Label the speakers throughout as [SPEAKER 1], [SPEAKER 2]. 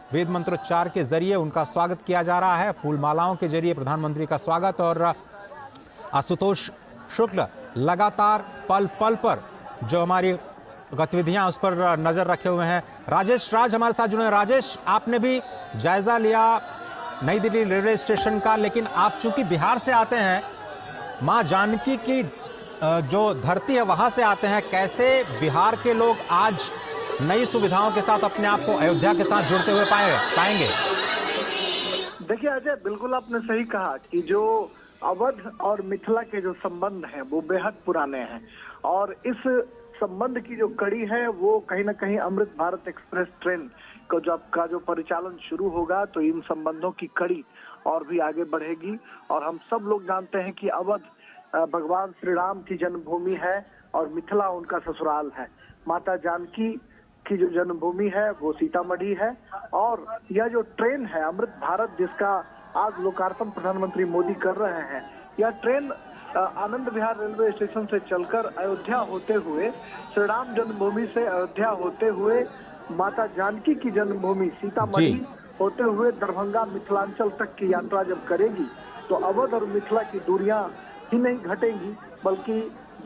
[SPEAKER 1] वेद मंत्रोच्चार के जरिए उनका स्वागत किया जा रहा है। फूल मालाओं के जरिए प्रधानमंत्री का स्वागत। और आशुतोष शुक्ल लगातार पल पल पर जो हमारी गतिविधियां उस पर नजर रखे हुए हैं। राजेश राज हमारे साथ जुड़े हैं। राजेश, आपने भी जायजा लिया नई दिल्ली रेलवे स्टेशन का, लेकिन आप चूंकि बिहार से आते हैं, मां जानकी की जो धरती है वहां से आते हैं, कैसे बिहार के लोग आज नई सुविधाओं के साथ अपने आप को अयोध्या के साथ जुड़ते हुए पाएंगे?
[SPEAKER 2] देखिए अजय, बिल्कुल आपने सही कहा कि जो अवध और मिथिला के जो संबंध हैं वो बेहद पुराने हैं, और इस संबंध की जो कड़ी है वो कहीं ना कहीं अमृत भारत एक्सप्रेस ट्रेन को जो परिचालन शुरू होगा तो इन संबंधों की कड़ी और भी आगे बढ़ेगी। और हम सब लोग जानते हैं कि अवध भगवान श्री राम की जन्मभूमि है और मिथिला उनका ससुराल है। माता जानकी की जो जन्मभूमि है वो सीतामढ़ी है। और यह जो ट्रेन है अमृत भारत, जिसका आज लोकार्पण प्रधानमंत्री मोदी कर रहे हैं, यह train Anand Vihar railway station से चलकर अयोध्या होते हुए, श्री राम जन्मभूमि से अयोध्या होते हुए, माता जानकी की जन्मभूमि सीतामढ़ी होते हुए दरभंगा मिथिलांचल तक की यात्रा जब करेगी तो अवध और मिथिला की दूरियां ही नहीं घटेंगी, बल्कि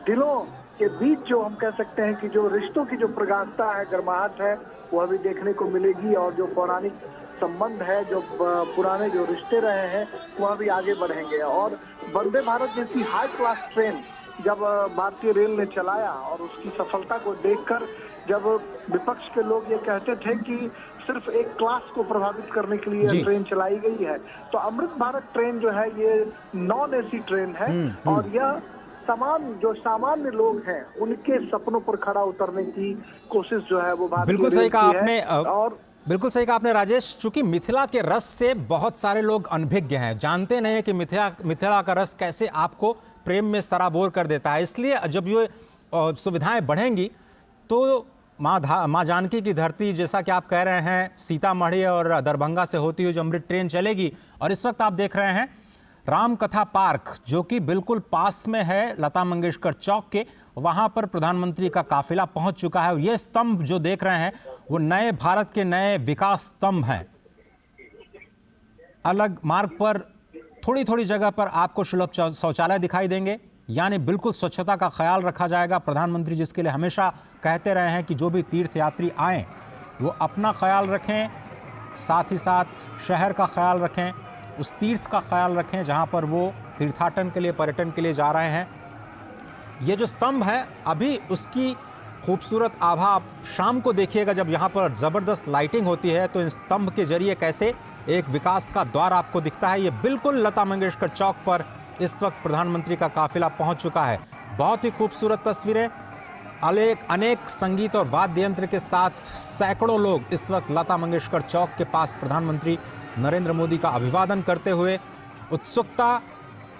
[SPEAKER 2] दिलों के बीच जो हम कह सकते हैं कि जो रिश्तों की जो प्रगाढ़ता है, गर्माहट है, वह भी देखने को मिलेगी। और जो पौराणिक संबंध है, जो पुराने जो रिश्ते रहे हैं, वह भी आगे बढ़ेंगे। और वंदे भारत जैसी हाई क्लास ट्रेन जब भारतीय रेल ने चलाया और उसकी सफलता को देखकर जब विपक्ष के लोग ये कहते थे कि सिर्फ एक क्लास को प्रभावित करने के लिए ट्रेन चलाई गई है, तो अमृत भारत ट्रेन जो है ये नॉन एसी ट्रेन है। और यह जो सामान्य लोग हैं उनके सपनों पर खड़ा उतरने की कोशिश जो है वो भारतीय
[SPEAKER 1] बिल्कुल सही कहा आपने।
[SPEAKER 2] और
[SPEAKER 1] बिल्कुल सही कहा आपने राजेश। चूंकि मिथिला के रस से बहुत सारे लोग अनभिज्ञ हैं, जानते नहीं है कि मिथिला का रस कैसे आपको प्रेम में सराबोर कर देता है। इसलिए जब ये सुविधाएं बढ़ेंगी तो माँ जानकी की धरती, जैसा कि आप कह रहे हैं, सीतामढ़ी और दरभंगा से होती हुई जो अमृत ट्रेन चलेगी। और इस वक्त आप देख रहे हैं राम कथा पार्क, जो कि बिल्कुल पास में है लता मंगेशकर चौक के, वहां पर प्रधानमंत्री का काफिला पहुंच चुका है। ये स्तंभ जो देख रहे हैं वो नए भारत के नए विकास स्तंभ हैं। अलग मार्ग पर थोड़ी थोड़ी जगह पर आपको सुलभ शौचालय दिखाई देंगे, यानी बिल्कुल स्वच्छता का ख्याल रखा जाएगा। प्रधानमंत्री जिसके लिए हमेशा कहते रहे हैं कि जो भी तीर्थयात्री आएँ वो अपना ख्याल रखें, साथ ही साथ शहर का ख्याल रखें, उस तीर्थ का ख्याल रखें जहां पर वो तीर्थाटन के लिए, पर्यटन के लिए जा रहे हैं। ये जो स्तंभ है अभी उसकी खूबसूरत आभा आप शाम को देखिएगा, जब यहाँ पर ज़बरदस्त लाइटिंग होती है तो इन स्तंभ के जरिए कैसे एक विकास का द्वार आपको दिखता है। ये बिल्कुल लता मंगेशकर चौक पर इस वक्त प्रधानमंत्री का काफिला पहुंच चुका है। बहुत ही खूबसूरत तस्वीरें, अनेक संगीत और वाद्य यंत्र के साथ सैकड़ों लोग इस वक्त लता मंगेशकर चौक के पास प्रधानमंत्री नरेंद्र मोदी का अभिवादन करते हुए। उत्सुकता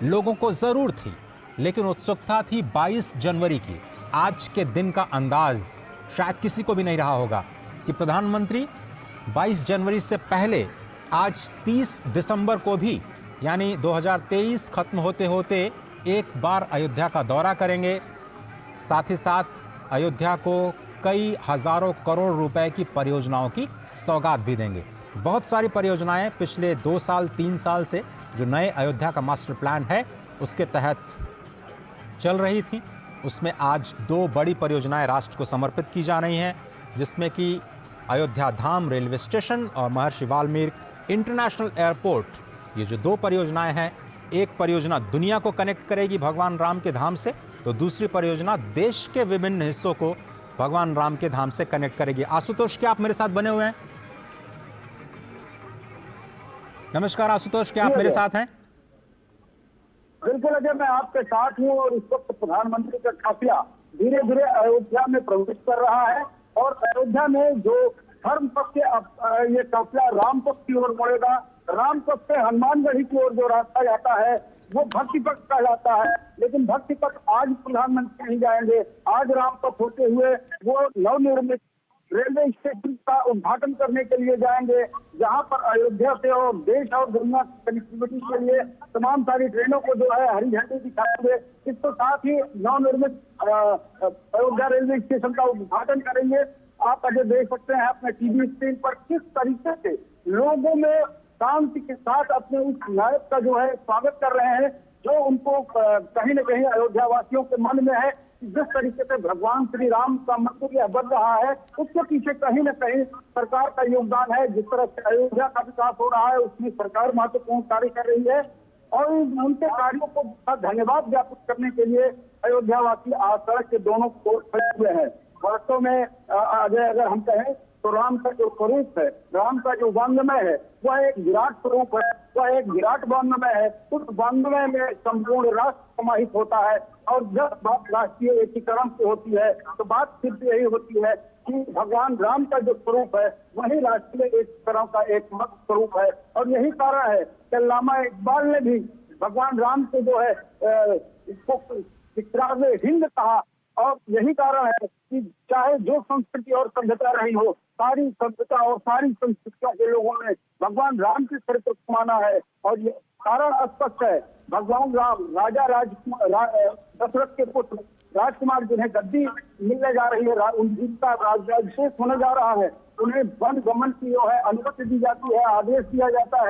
[SPEAKER 1] लोगों को जरूर थी, लेकिन उत्सुकता थी 22 जनवरी की। आज के दिन का अंदाज शायद किसी को भी नहीं रहा होगा कि प्रधानमंत्री 22 जनवरी से पहले आज 30 दिसंबर को भी, यानी 2023 खत्म होते होते एक बार अयोध्या का दौरा करेंगे। साथ ही साथ अयोध्या को कई हजारों करोड़ रुपए की परियोजनाओं की सौगात भी देंगे। बहुत सारी परियोजनाएं पिछले 2 साल 3 साल से जो नए अयोध्या का मास्टर प्लान है उसके तहत चल रही थी, उसमें आज 2 बड़ी परियोजनाएं राष्ट्र को समर्पित की जा रही हैं, जिसमें कि अयोध्या धाम रेलवे स्टेशन और महर्षि वाल्मीकि इंटरनेशनल एयरपोर्ट। ये जो 2 परियोजनाएं हैं, एक परियोजना दुनिया को कनेक्ट करेगी भगवान राम के धाम से, तो दूसरी परियोजना देश के विभिन्न हिस्सों को भगवान राम के धाम से कनेक्ट करेगी। आशुतोष, क्या आप मेरे साथ बने हुए हैं? नमस्कार आशुतोष, क्या आप मेरे साथ हैं?
[SPEAKER 3] बिल्कुल अजय, मैं आपके साथ हूँ। और इस वक्त प्रधानमंत्री का काफिला धीरे धीरे अयोध्या में प्रवेश कर रहा है और अयोध्या में जो धर्म पक्ष से ये काफिला राम पक्ष की ओर मुड़ेगा। राम पक्ष से हनुमानगढ़ी की ओर जो रास्ता जाता है वो भक्ति पथ कहलाता है, लेकिन भक्ति पथ आज प्रधानमंत्री नहीं जाएंगे। आज राम पथ होते हुए वो नवनिर्मित रेलवे स्टेशन का उद्घाटन करने के लिए जाएंगे, जहां पर अयोध्या से और देश और दुनिया की कनेक्टिविटी के लिए तमाम सारी ट्रेनों को जो है हरी झंडी दिखाएंगे। इसके साथ ही नवनिर्मित अयोध्या रेलवे स्टेशन का उद्घाटन करेंगे। आप अजय देख सकते हैं अपने टीवी स्क्रीन पर किस तरीके से लोगों में शांति के साथ अपने उस नायक का जो है स्वागत कर रहे हैं, जो उनको कहीं न कहीं अयोध्या वासियों के मन में है। जिस तरीके से भगवान श्री राम का मंदिर बढ़ रहा है, उसके पीछे कहीं न कहीं सरकार का योगदान है। जिस तरह से अयोध्या का विकास हो रहा है, उसमें सरकार महत्वपूर्ण कार्य कर रही है और उनके कार्यों को धन्यवाद ज्ञापित करने के लिए अयोध्या वासी आज सड़क के दोनों ओर खड़े हुए हैं। वास्तव में अगर हम कहें तो राम का जो स्वरूप है, राम का जो वांग्मय है, वह एक विराट स्वरूप है, वह एक विराट वांग्मय है। उस वांग्मय में संपूर्ण राष्ट्र समाहित होता है और जब बात राष्ट्रीय एकीकरण की होती है तो बात सिर्फ यही होती है कि भगवान राम का जो स्वरूप है वही राष्ट्रीय एकीकरण का एकमात्र स्वरूप है। और यही कारण है कि अल्लामा इकबाल ने भी भगवान राम को जो है इसको इकरार हिंद कहा। और यही कारण है कि चाहे जो संस्कृति और सभ्यता रही हो, सारी सभ्यता और सारी संस्कृतियों के लोगों ने भगवान राम के चरित्र को माना है। और ये कारण स्पष्ट है, भगवान राम राजा दशरथ के पुत्र राजकुमार जिन्हें गद्दी मिलने जा रही है, उनका राज्याभिषेक होने जा रहा है, उन्हें वन गमन की जो है अनुमति दी जाती है, आदेश दिया जाता है।